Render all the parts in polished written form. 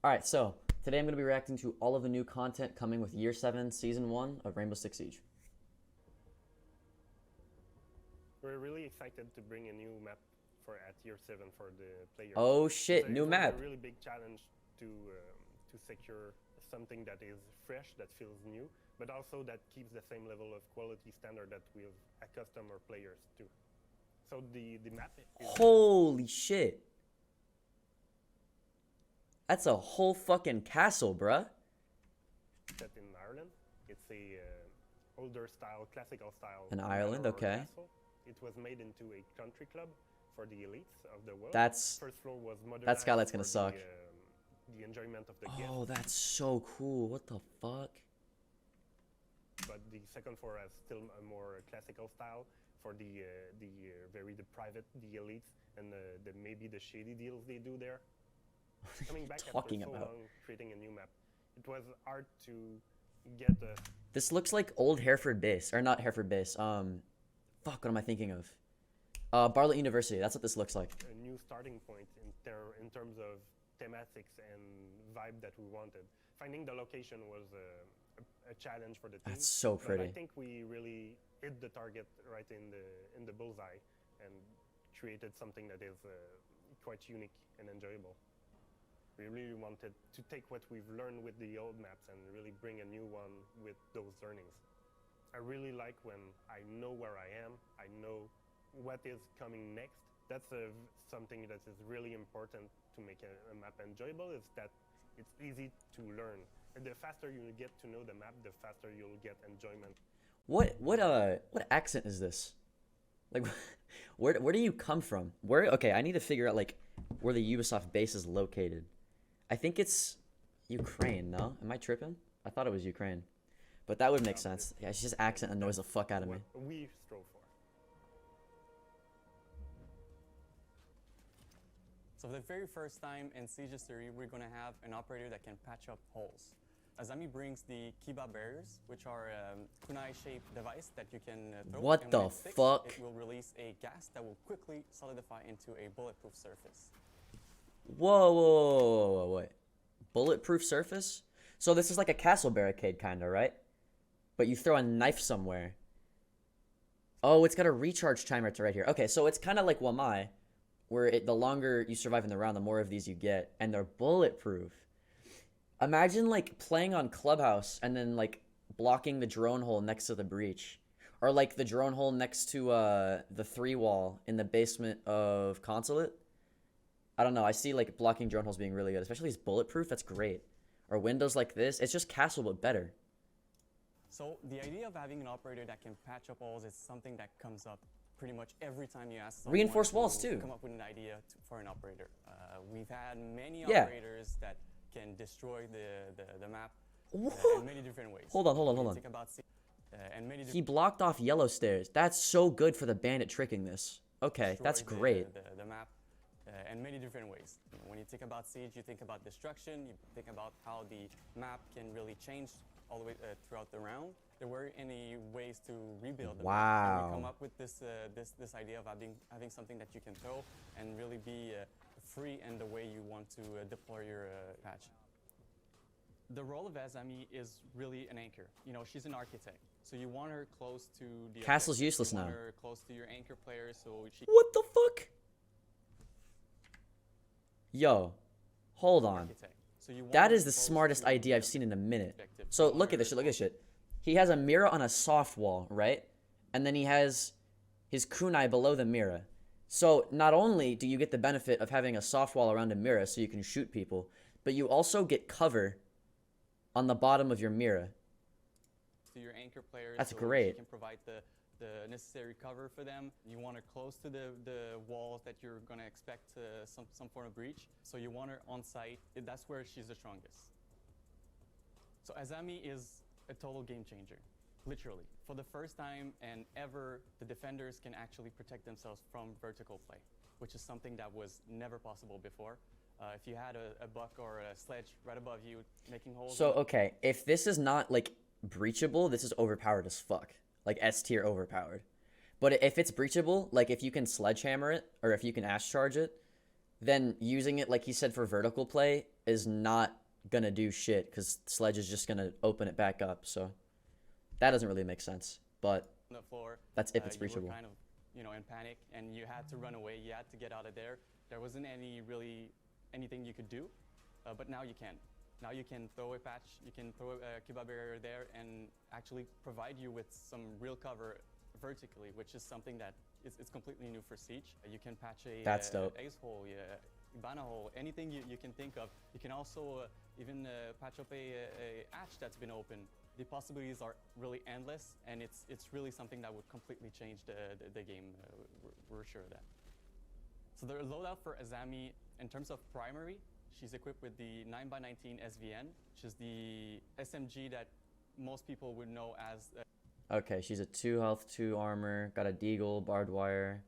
Alright, so today I'm going to be reacting to all of the new content coming with Year 7 Season 1 of Rainbow Six Siege. We're really excited to bring a new map for at Year 7 for the players. Oh shit, new It was map. a really big challenge to secure something that is fresh, that feels new, but also that keeps the same level of quality standard that we've accustomed our players to. So the map is Holy shit. That's a whole fucking castle, bruh. set in Ireland. It's a older style, classical style. In Ireland, manor or okay. castle. It was made into a country club for the elites of the world. That's First floor was modernized. that skylight's gonna for suck. The enjoyment of the Oh, guests. that's so cool. What the fuck? But the second floor has still a more classical style for the private, the elites, and maybe the shady deals they do there. Coming back Talking after so about? long, creating a new map, it was hard to get This looks like old Hereford base, or not Hereford base. Fuck, what am I thinking of? Bartlett University. That's what this looks like. a new starting point in terms of thematics and vibe that we wanted. Finding the location was a challenge for the team. That's so But pretty. I think we really hit the target right in the bullseye and created something that is quite unique and enjoyable. We really wanted to take what we've learned with the old maps and really bring a new one with those learnings. I really like when I know where I am, I know what is coming next. That's something that is really important to make a map enjoyable, is that it's easy to learn. And the faster you get to know the map, the faster you'll get enjoyment. What accent is this? Like, where do you come from? Okay, I need to figure out like where the Ubisoft base is located. I think it's Ukraine, no? Am I tripping? I thought it was Ukraine. But that would make sense. Yeah, it's just accent annoys the fuck out of me. What we strove for. So for the very first time in Siege history, we're going to have an operator that can patch up holes. Azami brings the Kiba barriers, which are a kunai-shaped device that you can throw. What and the when it sticks, fuck? It will release a gas that will quickly solidify into a bulletproof surface. Whoa, wait. Bulletproof surface? So this is like a castle barricade kinda, right? But you throw a knife somewhere. Oh, it's got a recharge timer to right here. Okay, so it's kind of like Wamai, where the longer you survive in the round, the more of these you get, and they're bulletproof. Imagine like playing on Clubhouse and then like blocking the drone hole next to the breach, or like the drone hole next to the 3 wall in the basement of Consulate. I don't know. I see like blocking drone holes being really good, especially these bulletproof. That's great. Or windows like this. It's just castle but better. So the idea of having an operator that can patch up holes is something that comes up pretty much every time you ask someone Reinforced to walls, too. come up with an idea for an operator. We've had many Yeah. operators that can destroy the map in many different ways. Hold on. When you think about and many He blocked off yellow stairs. That's so good for the bandit tricking this. Okay, destroy that's great. the map in many different ways. When you think about Siege, you think about destruction, you think about how the map can really change all the way throughout the round. There weren't any ways to rebuild the map. And we come Wow. up with this idea of having something that you can throw and really be free in the way you want to deploy your patch. The role of Azami is really an anchor. You know, she's an architect, so you want her close to the Castle's objective. useless you want now. her close to your anchor player, so she What the fuck? Yo, hold on. architect. So you want That her is the close smartest to idea I've the seen in a minute. objective. So You want look at her this shit, look at this shit. He has a mirror on a soft wall, right? And then he has his kunai below the mirror. So not only do you get the benefit of having a soft wall around a mirror so you can shoot people, but you also get cover on the bottom of your mirror. to your anchor players. That's so great. She can provide the necessary cover for them. You want her close to the walls that you're going to expect some form of breach. So you want her on site. That's where she's the strongest. So Azami is a total game changer, literally. For the first time and ever, the defenders can actually protect themselves from vertical play, which is something that was never possible before. If you had a buck or a sledge right above you making holes. So okay, if this is not like breachable, this is overpowered as fuck. Like S tier overpowered. But if it's breachable, like if you can sledgehammer it or if you can ash charge it, then using it like he said for vertical play is not gonna do shit because Sledge is just gonna open it back up. So that doesn't really make sense. But on the floor. that's if it's You were breachable. kind of, in panic, and you had to run away. You had to get out of there. There wasn't anything you could do, but now you can. Now you can throw a patch, you can throw a Kiba barrier there, and actually provide you with some real cover vertically, which is something that it's completely new for Siege. You can patch a That's dope. Ace hole, Ibana hole, anything you can think of. You can also even patch up a hatch that's been opened. The possibilities are really endless, and it's really something that would completely change the game. We're sure of that. So the loadout for Azami, in terms of primary, she's equipped with the 9x19 SVN, which is the SMG that most people would know as... Okay, she's a 2 health, 2 armor, got a deagle, barbed wire.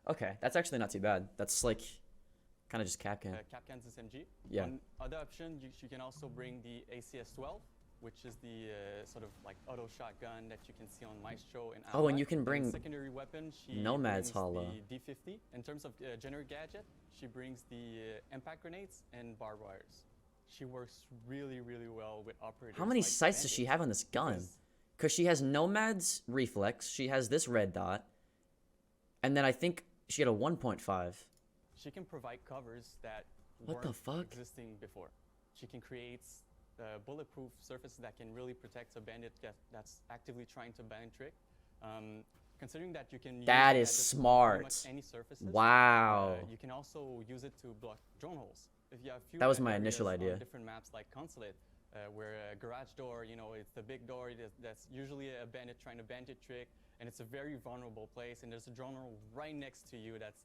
Okay, that's actually not too bad. That's like kind of just Capcan. Capcan's SMG. Yeah. One other option, you can also bring the ACS-12, which is the sort of like auto shotgun that you can see on Maestro and Oh, and Alpha. you can bring secondary weapon, she Nomad's brings Hollow. the D50. In terms of generic gadget, she brings the impact grenades and barbed wires. She works really, really well with operators. How many like sights does she Bandits, have on this gun? because Because she has Nomad's reflex, she has this red dot, and then I think she had a 1.5. she can provide covers that What the weren't fuck? existing before. She can create bulletproof surfaces that can really protect a bandit that's actively trying to ban trick. Considering that you can That use is gadgets on smart. pretty much any surfaces, Wow. you can also use it to block drone holes. If you have few That was my areas initial on idea. different maps like Consulate, where a garage door, it's the big door that's usually a bandit trying to bandit trick, and it's a very vulnerable place, and there's a drone right next to you that's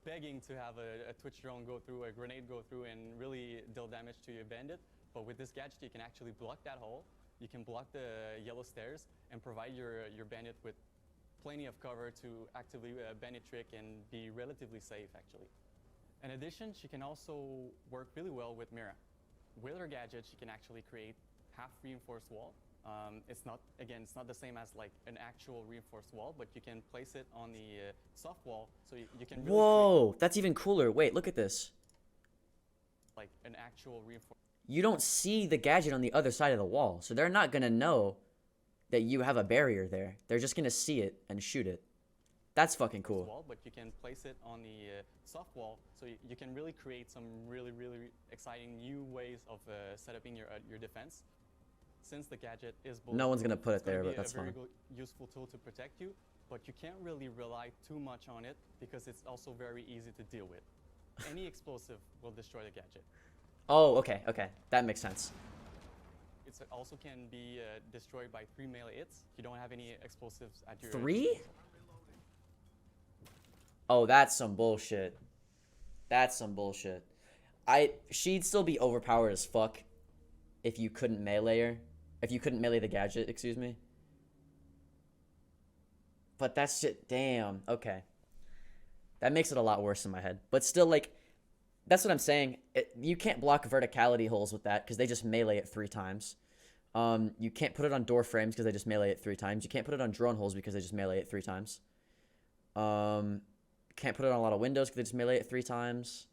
begging to have a Twitch drone go through, a grenade go through, and really deal damage to your bandit. But with this gadget, you can actually block that hole. You can block the yellow stairs and provide your bandit with plenty of cover to actively bandit trick and be relatively safe, actually. In addition, she can also work really well with Mira. With her gadget, she can actually create half reinforced wall. It's not the same as like an actual reinforced wall, but you can place it on the soft wall, so you can really Whoa, that's even cooler. Wait, look at this. create like an actual reinforced You don't see the gadget on the other side of the wall, so they're not gonna know that you have a barrier there. They're just gonna see it and shoot it. That's fucking cool. wall, but you can place it on the soft wall, so you can really create some really, really exciting new ways of setting your defense. Since the gadget is No one's gonna put it's it there, gonna but be that's a very fine. useful tool to protect you, but you can't really rely too much on it because it's also very easy to deal with. Any explosive will destroy the gadget. Oh, okay, that makes sense. It also can be destroyed by 3 melee hits. You don't have any explosives at your 3? Oh, that's some bullshit. That's some bullshit. She'd still be overpowered as fuck if you couldn't melee her. If you couldn't melee the gadget, excuse me. But that's shit, damn, okay. That makes it a lot worse in my head. But still, like, that's what I'm saying. You can't block verticality holes with that because they just melee it 3 times. You can't put it on door frames because they just melee it 3 times. You can't put it on drone holes because they just melee it 3 times. Can't put it on a lot of windows because they just melee it 3 times.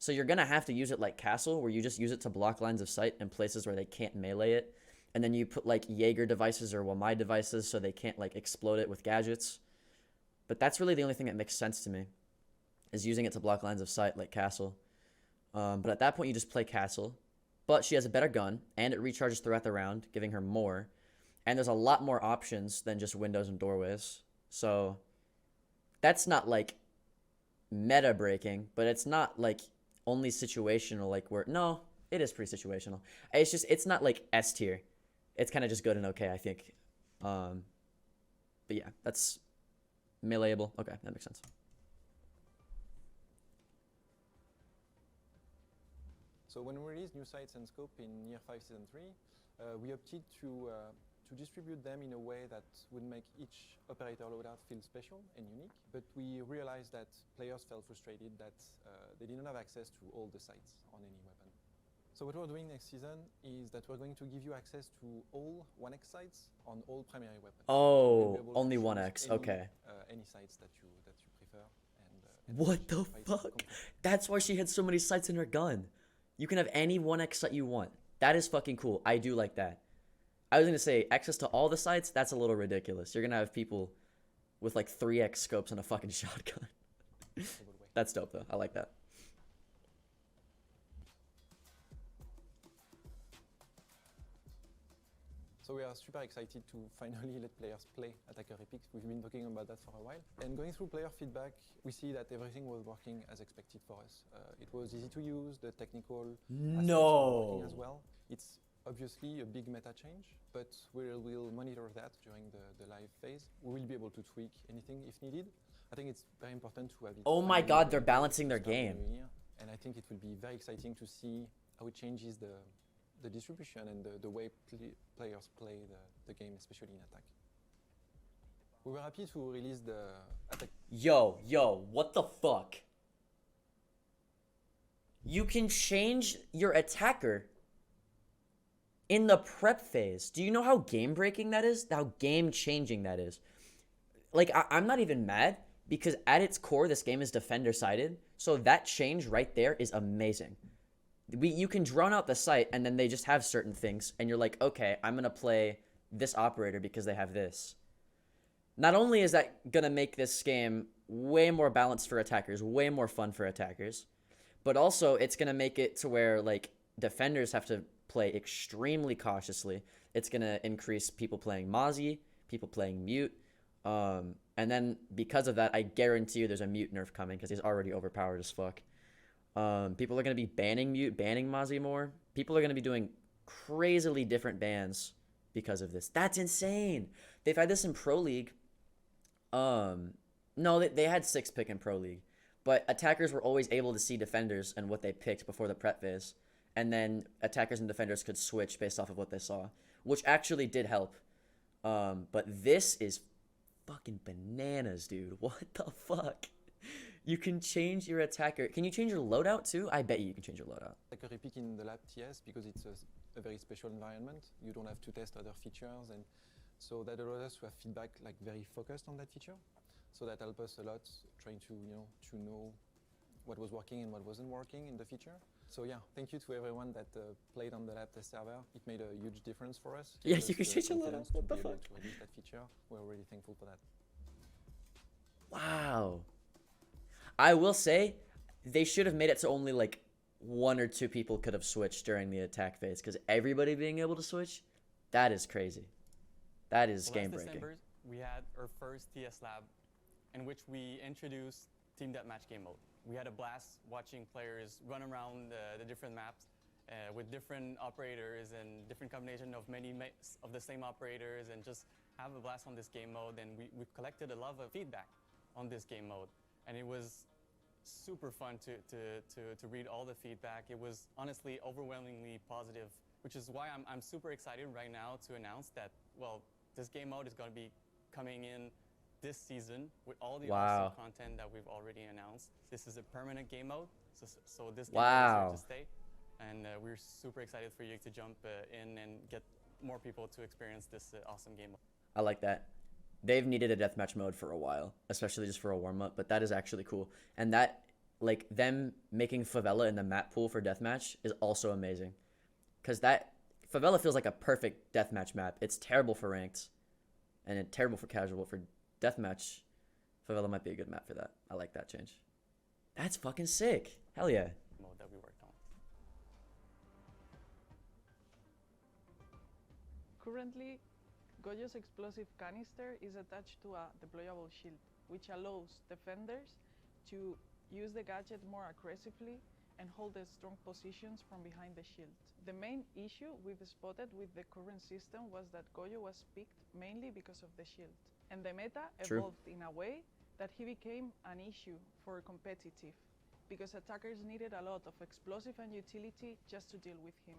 So you're going to have to use it like Castle, where you just use it to block lines of sight in places where they can't melee it. And then you put like Jaeger devices or Wamai devices so they can't like explode it with gadgets. But that's really the only thing that makes sense to me, is using it to block lines of sight like Castle. But at that point, you just play Castle. But she has a better gun, and it recharges throughout the round, giving her more. And there's a lot more options than just windows and doorways. So that's not like meta breaking, but it's not like only situational, like where, no, it is pretty situational. It's not like S tier. It's kind of just good and okay, I think. But yeah, that's meleeable. Okay, that makes sense. So when we released new sites and scope in Year 5 Season 3, we opted to distribute them in a way that would make each operator loadout feel special and unique, but we realized that players felt frustrated that they did not have access to all the sites on any weapon. So what we're doing next season is that we're going to give you access to all 1x sites on all primary weapons. Oh, You'll be able to only choose 1x, okay. Any sites that you prefer. And What the fight fuck? completely. That's why she had so many sights in her gun. You can have any 1x site you want. That is fucking cool. I do like that. I was gonna say access to all the sites, that's a little ridiculous. You're gonna have people with like 3x scopes and a fucking shotgun. That's dope though. I like that. So we are super excited to finally let players play Attacker Epics. We've been talking about that for a while. And going through player feedback, we see that everything was working as expected for us. It was easy to use, the technical aspects were working as well. It's obviously a big meta change, but we'll monitor that during the live phase. We will be able to tweak anything if needed. I think it's very important to have it. Oh my god, they're balancing their game. And I think it will be very exciting to see how it changes the distribution and the way players play the game, especially in attack. We were happy to release the attack. Yo, what the fuck? You can change your attacker in the prep phase. Do you know how game breaking that is? How game changing that is? Like, I'm not even mad because at its core, this game is defender sided. So that change right there is amazing. You can drone out the site and then they just have certain things and you're like, okay, I'm going to play this operator because they have this. Not only is that going to make this game way more balanced for attackers, way more fun for attackers, but also it's going to make it to where like defenders have to play extremely cautiously. It's going to increase people playing Mozzie, people playing Mute. And then because of that, I guarantee you there's a Mute nerf coming because he's already overpowered as fuck. People are going to be banning Mute, banning Mozzie more. People are going to be doing crazily different bans because of this. That's insane. They've had this in Pro League. No, they had 6-pick in Pro League. But attackers were always able to see defenders and what they picked before the prep phase. And then attackers and defenders could switch based off of what they saw, which actually did help. But this is fucking bananas, dude. What the fuck? You can change your attacker. Can you change your loadout too? I bet you can change your loadout. Attacker Epic in the lab TS because it's a very special environment. You don't have to test other features, and so that allows us to have feedback like very focused on that feature. So that helps us a lot trying to know what was working and what wasn't working in the feature. So yeah, thank you to everyone that played on the lab test server. It made a huge difference for us. Yeah, you can change your loadout. What the fuck? To release that feature. We're really thankful for that. Wow. I will say they should have made it so only like 1 or 2 people could have switched during the attack phase because everybody being able to switch, that is crazy. That is game breaking. December, we had our first TS lab in which we introduced Team Deathmatch game mode. We had a blast watching players run around the different maps with different operators and different combination of many of the same operators and just have a blast on this game mode. And we collected a lot of feedback on this game mode. And it was super fun to read all the feedback. It was honestly overwhelmingly positive, which is why I'm super excited right now to announce that, well, this game mode is going to be coming in this season with all the awesome content that we've already announced. This is a permanent game mode, so this game mode is here to stay. And we're super excited for you to jump in and get more people to experience this awesome game mode. I like that. They've needed a deathmatch mode for a while, especially just for a warm-up, but that is actually cool. And that, like, them making Favela in the map pool for deathmatch is also amazing. Because that, Favela feels like a perfect deathmatch map. It's terrible for ranked, and it's terrible for casual. For deathmatch, Favela might be a good map for that. I like that change. That's fucking sick. Hell yeah. Mode that we worked on. Currently, Goyo's explosive canister is attached to a deployable shield, which allows defenders to use the gadget more aggressively and hold the strong positions from behind the shield. The main issue we've spotted with the current system was that Goyo was picked mainly because of the shield. And the meta evolved in a way that he became an issue for competitive, because attackers needed a lot of explosive and utility just to deal with him.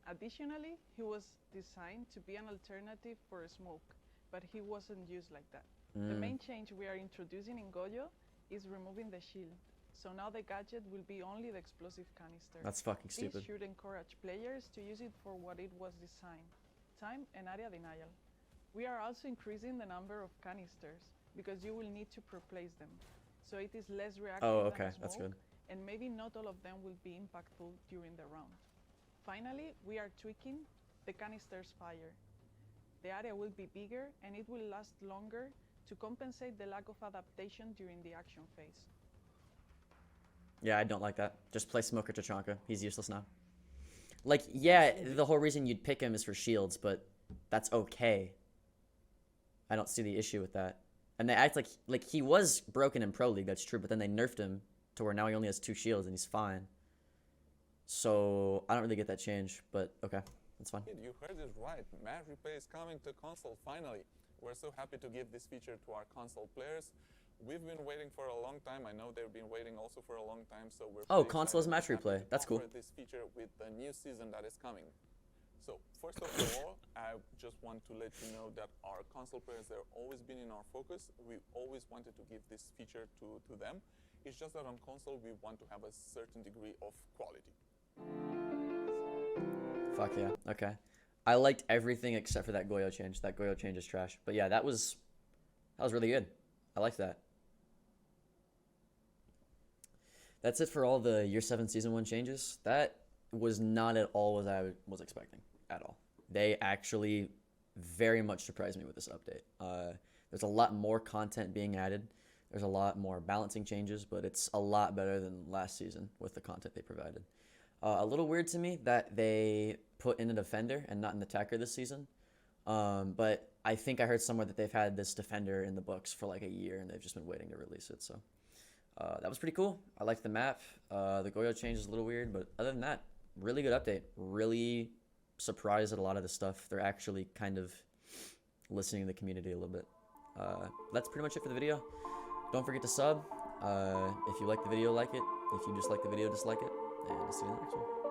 Additionally, he was designed to be an alternative for a smoke, but he wasn't used like that. The main change we are introducing in Goyo is removing the shield. So now the gadget will be only the explosive canister. That's fucking stupid. This should encourage players to use it for what it was designed, time and area denial. We are also increasing the number of canisters because you will need to replace them. So it is less reactive than a smoke, that's good. and maybe not all of them will be impactful during the round. Finally, we are tweaking the canister's fire. The area will be bigger and it will last longer to compensate the lack of adaptation during the action phase. Yeah, I don't like that. Just play Smoker Tachanka. He's useless now. Like, yeah, the whole reason you'd pick him is for shields, but that's okay. I don't see the issue with that. And they act like he was broken in Pro League, that's true, but then they nerfed him to where now he only has 2 shields and he's fine. So I don't really get that change, but okay, that's fine. You heard it right. Match replay is coming to console finally. We're so happy to give this feature to our console players. We've been waiting for a long time. I know they've been waiting also for a long time, so we're Oh, pretty console is excited match and happy replay. to That's cool. offer this feature with the new season that is coming. So first of all, I just want to let you know that our console players, they've always been in our focus. We always wanted to give this feature to them. It's just that on console, we want to have a certain degree of quality. Fuck yeah, okay. I liked everything except for that Goyo change. That Goyo change is trash. But yeah, that was really good. I liked that. That's it for all the Year 7 Season 1 changes. That was not at all what I was expecting, at all. They actually very much surprised me with this update. There's a lot more content being added. There's a lot more balancing changes, but it's a lot better than last season with the content they provided. A little weird to me that they put in a defender and not an attacker this season. But I think I heard somewhere that they've had this defender in the books for like a year and they've just been waiting to release it. So that was pretty cool. I liked the map. The Goyo change is a little weird, but other than that, really good update. Really surprised at a lot of the stuff. They're actually kind of listening to the community a little bit. That's pretty much it for the video. Don't forget to sub. If you like the video, like it. If you dislike the video, dislike it. And I'll see you in the next one.